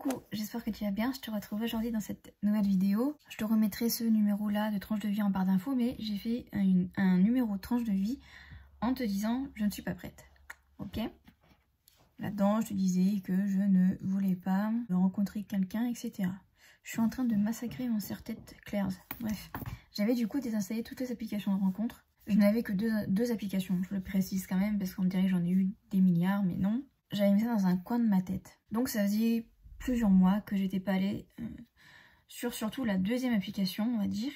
Coucou, j'espère que tu vas bien, je te retrouve aujourd'hui dans cette nouvelle vidéo. Je te remettrai ce numéro là de tranche de vie en barre d'infos, mais j'ai fait un numéro tranche de vie en te disant je ne suis pas prête. Ok? Là-dedans je te disais que je ne voulais pas rencontrer quelqu'un, etc. Je suis en train de massacrer mon serre-tête Claire's. Bref, j'avais du coup désinstallé toutes les applications de rencontre. Je n'avais que deux applications, je le précise quand même parce qu'on me dirait que j'en ai eu des milliards, mais non. J'avais mis ça dans un coin de ma tête. Donc ça faisait plusieurs mois que j'étais pas allée sur surtout la deuxième application, on va dire.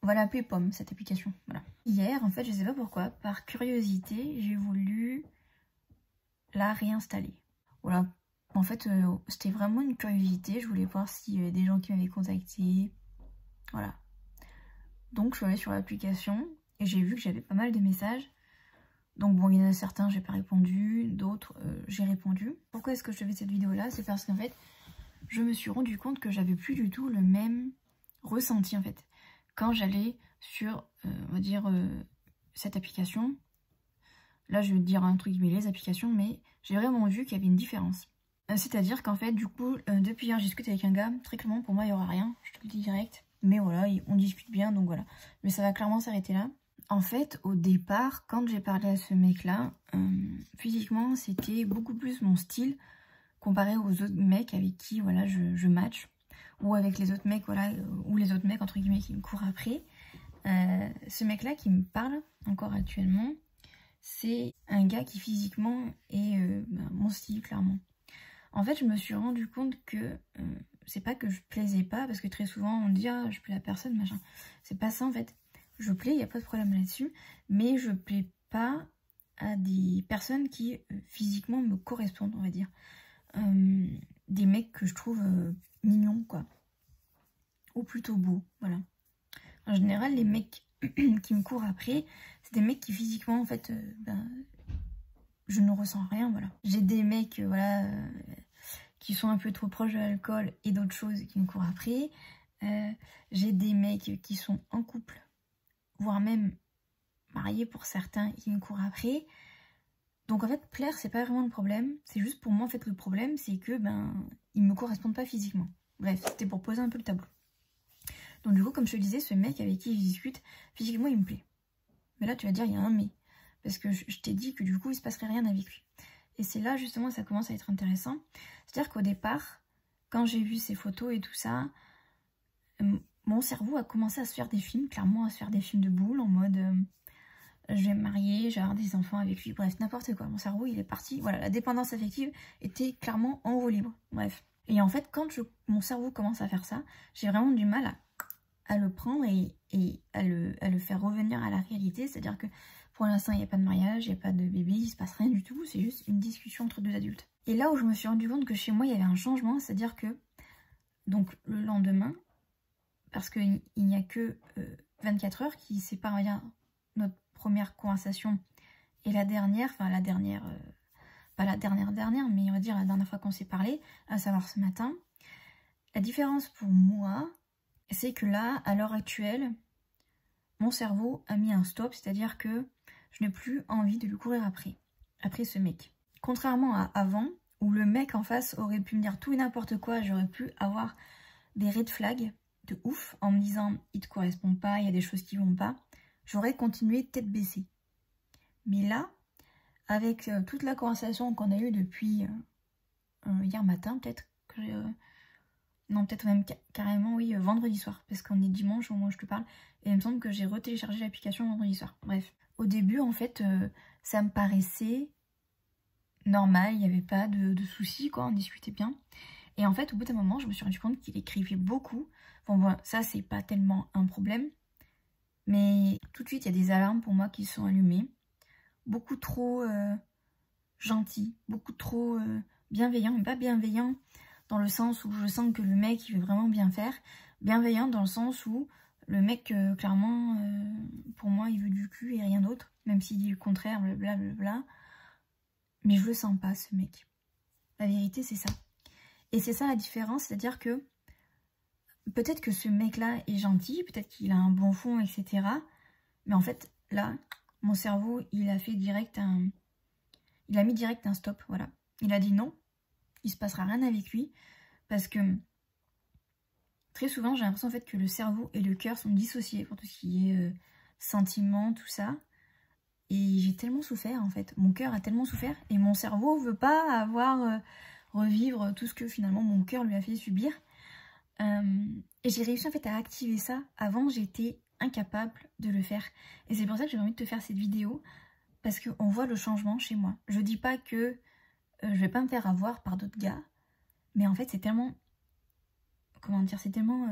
On va l'appeler Pomme, cette application. Voilà. Hier, en fait, je sais pas pourquoi, par curiosité, j'ai voulu la réinstaller. Voilà. En fait, c'était vraiment une curiosité. Je voulais voir s'il y avait des gens qui m'avaient contacté. Voilà. Donc je suis allée sur l'application et j'ai vu que j'avais pas mal de messages. Donc bon, il y en a certains, j'ai pas répondu, d'autres, j'ai répondu. Pourquoi est-ce que je te fais cette vidéo-là? C'est parce qu'en fait, je me suis rendu compte que j'avais plus du tout le même ressenti, en fait. Quand j'allais sur, on va dire, cette application, là, je vais te dire un truc, mais les applications, mais j'ai vraiment vu qu'il y avait une différence. C'est-à-dire qu'en fait, du coup, depuis hier, j'ai discuté avec un gars, très clairement, pour moi, il n'y aura rien, je te le dis direct. Mais voilà, on discute bien, donc voilà. Mais ça va clairement s'arrêter là. En fait, au départ, quand j'ai parlé à ce mec-là, physiquement, c'était beaucoup plus mon style comparé aux autres mecs avec qui, voilà, je match. Ou avec les autres mecs, voilà, ou les autres mecs, entre guillemets, qui me courent après. Ce mec-là qui me parle, encore actuellement, c'est un gars qui, physiquement, est mon style, clairement. En fait, je me suis rendu compte que c'est pas que je plaisais pas, parce que très souvent, on dit « Ah, je plais à personne, machin ». C'est pas ça, en fait. Je plais, il n'y a pas de problème là-dessus, mais je plais pas à des personnes qui physiquement me correspondent, on va dire. Des mecs que je trouve mignons, quoi. Ou plutôt beaux, voilà. En général, les mecs qui me courent après, c'est des mecs qui physiquement, en fait, je ne ressens rien, voilà. J'ai des mecs, voilà, qui sont un peu trop proches de l'alcool et d'autres choses qui me courent après. J'ai des mecs qui sont en couple, voire même mariés pour certains, qui me courent après. Donc en fait, plaire, c'est pas vraiment le problème. C'est juste pour moi, en fait, le problème, c'est que, ils me correspondent pas physiquement. Bref, c'était pour poser un peu le tableau. Donc du coup, comme je te disais, ce mec avec qui je discute, physiquement, il me plaît. Mais là, tu vas dire, il y a un mais. Parce que je t'ai dit que du coup, il se passerait rien avec lui. Et c'est là, justement, ça commence à être intéressant. C'est-à-dire qu'au départ, quand j'ai vu ces photos et tout ça, mon cerveau a commencé à se faire des films, clairement à se faire des films de boule, en mode je vais me marier, je vais avoir des enfants avec lui, bref, n'importe quoi. Mon cerveau, il est parti, voilà, la dépendance affective était clairement en roue libre, bref. Et en fait, quand mon cerveau commence à faire ça, j'ai vraiment du mal à le prendre et à le faire revenir à la réalité, c'est-à-dire que pour l'instant, il n'y a pas de mariage, il n'y a pas de bébé, il se passe rien du tout, c'est juste une discussion entre deux adultes. Et là où je me suis rendu compte que chez moi, il y avait un changement, c'est-à-dire que, donc le lendemain, parce qu'il n'y a que 24 heures qui séparent notre première conversation et la dernière, enfin la dernière, pas la dernière, mais on va dire la dernière fois qu'on s'est parlé, à savoir ce matin. La différence pour moi, c'est que là, à l'heure actuelle, mon cerveau a mis un stop, c'est-à-dire que je n'ai plus envie de lui courir après ce mec. Contrairement à avant, où le mec en face aurait pu me dire tout et n'importe quoi, j'aurais pu avoir des red flags de ouf en me disant il te correspond pas, il y a des choses qui vont pas, j'aurais continué tête baissée. Mais là, avec toute la conversation qu'on a eue depuis hier matin, peut-être que non, peut-être même carrément, oui, vendredi soir, parce qu'on est dimanche au moment où je te parle, et il me semble que j'ai retéléchargé l'application vendredi soir. Bref, au début, en fait, ça me paraissait normal, il n'y avait pas de soucis, quoi, on discutait bien. Et en fait, au bout d'un moment, je me suis rendu compte qu'il écrivait beaucoup. Bon, ça, c'est pas tellement un problème. Mais tout de suite, il y a des alarmes pour moi qui sont allumées. Beaucoup trop gentil, beaucoup trop bienveillant. Mais pas bienveillant dans le sens où je sens que le mec, il veut vraiment bien faire. Bienveillant dans le sens où le mec, clairement, pour moi, il veut du cul et rien d'autre. Même s'il dit le contraire, blablabla. Mais je le sens pas, ce mec. La vérité, c'est ça. Et c'est ça la différence, c'est-à-dire que peut-être que ce mec-là est gentil, peut-être qu'il a un bon fond, etc. Mais en fait, là, mon cerveau, il a fait direct il a mis direct un stop, voilà. Il a dit non, il se passera rien avec lui. Parce que très souvent, j'ai l'impression en fait que le cerveau et le cœur sont dissociés pour tout ce qui est sentiments, tout ça. Et j'ai tellement souffert en fait. Mon cœur a tellement souffert et mon cerveau veut pas avoir revivre tout ce que finalement mon cœur lui a fait subir. Et j'ai réussi en fait à activer ça. Avant, j'étais incapable de le faire. Et c'est pour ça que j'ai envie de te faire cette vidéo. Parce qu'on voit le changement chez moi. Je dis pas que je vais pas me faire avoir par d'autres gars. Mais en fait, c'est tellement... Comment dire? C'est tellement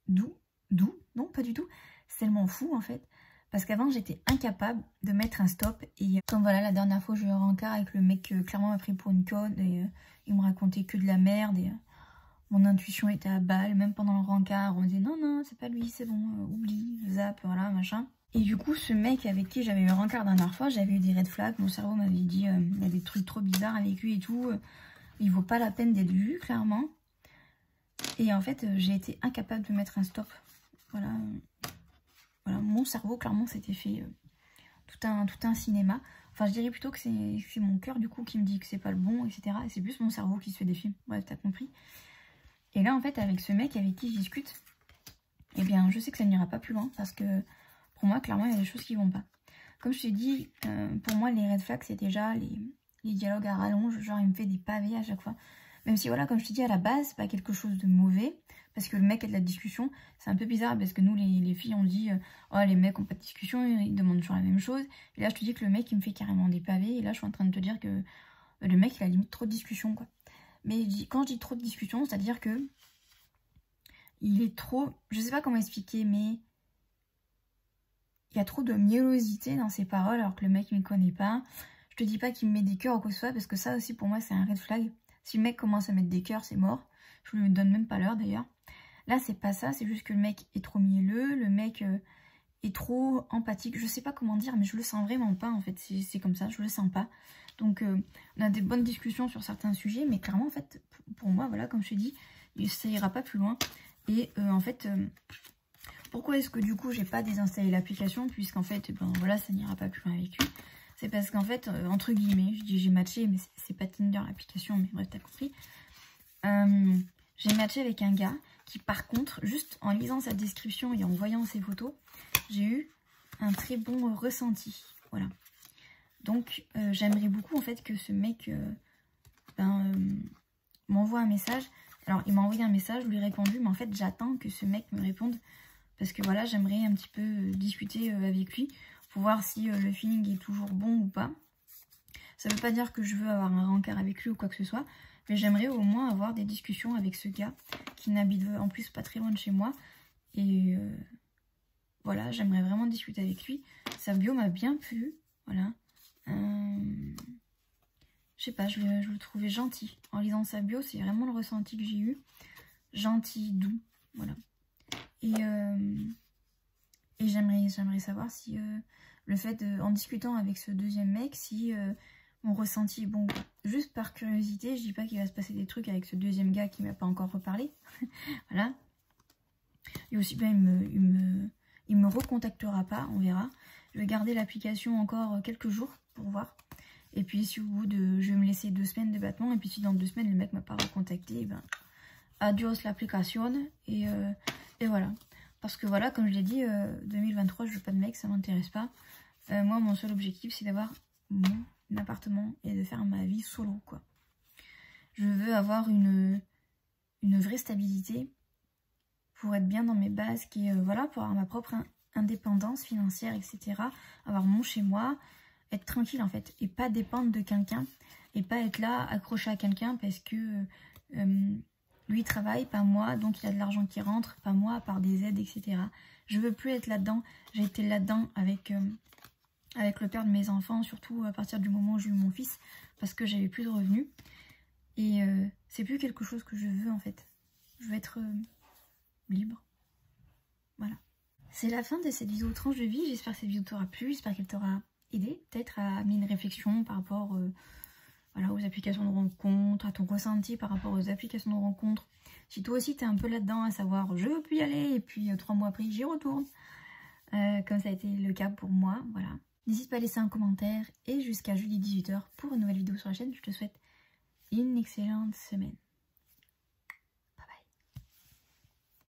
doux. Doux? Non, pas du tout. C'est tellement fou en fait. Parce qu'avant, j'étais incapable de mettre un stop. Et comme voilà, la dernière fois, j'ai eu un rencard avec le mec clairement m'a pris pour une conne. Et il me racontait que de la merde. Et mon intuition était à balle. Même pendant le rencard, on me disait non, non, c'est pas lui, c'est bon, oublie, zap, voilà, machin. Et du coup, ce mec avec qui j'avais eu un rencard la dernière fois, j'avais eu des red flags. Mon cerveau m'avait dit, il y a des trucs trop bizarres avec lui et tout. Il vaut pas la peine d'être vu, clairement. Et en fait, j'ai été incapable de mettre un stop. Voilà. Voilà, mon cerveau, clairement, s'était fait tout un cinéma. Enfin, je dirais plutôt que c'est mon cœur, du coup, qui me dit que c'est pas le bon, etc. Et c'est plus mon cerveau qui se fait des films. Bref, t'as compris. Et là, en fait, avec ce mec avec qui je discute, eh bien, je sais que ça n'ira pas plus loin. Parce que, pour moi, clairement, il y a des choses qui vont pas. Comme je t'ai dit, pour moi, les red flags, c'est déjà les dialogues à rallonge. Genre, il me fait des pavés à chaque fois. Même si, voilà, comme je t'ai dit, à la base, c'est pas quelque chose de mauvais. Parce que le mec a de la discussion. C'est un peu bizarre parce que nous, les filles, on dit oh, les mecs ont pas de discussion, ils demandent toujours la même chose. Et là, je te dis que le mec, il me fait carrément des pavés. Et là, je suis en train de te dire que le mec, il a limite trop de discussion, quoi. Mais quand je dis trop de discussion, c'est-à-dire que il est trop... Je sais pas comment expliquer, mais... Il y a trop de miellosité dans ses paroles alors que le mec, il me connaît pas. Je te dis pas qu'il me met des cœurs ou quoi que ce soit parce que ça aussi, pour moi, c'est un red flag. Si le mec commence à mettre des cœurs, c'est mort. Je lui donne même pas l'heure, d'ailleurs. Là, c'est pas ça, c'est juste que le mec est trop mielleux, le mec est trop empathique. Je sais pas comment dire, mais je le sens vraiment pas, en fait. C'est comme ça, je le sens pas. Donc, on a des bonnes discussions sur certains sujets, mais clairement, en fait, pour moi, voilà, comme je te dis, ça ira pas plus loin. Et en fait, pourquoi est-ce que du coup, j'ai pas désinstallé l'application, puisqu'en fait, ben voilà, ça n'ira pas plus loin avec lui. C'est parce qu'en fait, entre guillemets, je dis j'ai matché, mais c'est pas Tinder l'application, mais bref, t'as compris. J'ai matché avec un gars qui, par contre, juste en lisant sa description et en voyant ses photos, j'ai eu un très bon ressenti. Voilà. Donc, j'aimerais beaucoup, en fait, que ce mec m'envoie un message. Alors, il m'a envoyé un message, je lui ai répondu, mais en fait, j'attends que ce mec me réponde. Parce que, voilà, j'aimerais un petit peu discuter avec lui pour voir si le feeling est toujours bon ou pas. Ça veut pas dire que je veux avoir un rencard avec lui ou quoi que ce soit. Mais j'aimerais au moins avoir des discussions avec ce gars qui n'habite en plus pas très loin de chez moi. Et voilà, j'aimerais vraiment discuter avec lui. Sa bio m'a bien plu. Voilà. Je sais pas, je le trouvais gentil. En lisant sa bio, c'est vraiment le ressenti que j'ai eu. Gentil, doux. Voilà. Et j'aimerais savoir si le fait en discutant avec ce deuxième mec, si... mon ressenti, bon, juste par curiosité, je dis pas qu'il va se passer des trucs avec ce deuxième gars qui m'a pas encore reparlé. Voilà. Et aussi, ben, il me recontactera pas, on verra. Je vais garder l'application encore quelques jours pour voir. Et puis, si au bout de... Je vais me laisser 2 semaines de battement. Et puis, si dans 2 semaines, le mec m'a pas recontacté, ben, adios l'application. Et voilà. Parce que voilà, comme je l'ai dit, 2023, je veux pas de mec, ça m'intéresse pas. Moi, mon seul objectif, c'est d'avoir mon appartement et de faire ma vie solo, quoi. Je veux avoir une vraie stabilité pour être bien dans mes bases, qui voilà, pour avoir ma propre indépendance financière, etc. Avoir mon chez moi, être tranquille en fait, et pas dépendre de quelqu'un, et pas être là accroché à quelqu'un parce que lui travaille, pas moi, donc il a de l'argent qui rentre, pas moi, par des aides, etc. Je veux plus être là-dedans. J'ai été là-dedans avec le père de mes enfants, surtout à partir du moment où j'ai eu mon fils, parce que j'avais plus de revenus. Et c'est plus quelque chose que je veux en fait. Je veux être libre. Voilà. C'est la fin de cette vidéo tranche de vie. J'espère que cette vidéo t'aura plu, j'espère qu'elle t'aura aidé, peut-être à amener une réflexion par rapport voilà, aux applications de rencontres, à ton ressenti par rapport aux applications de rencontres. Si toi aussi t'es un peu là-dedans, à savoir je veux plus y aller, et puis 3 mois après j'y retourne, comme ça a été le cas pour moi, voilà. N'hésite pas à laisser un commentaire et jusqu'à jeudi 18 h pour une nouvelle vidéo sur la chaîne. Je te souhaite une excellente semaine.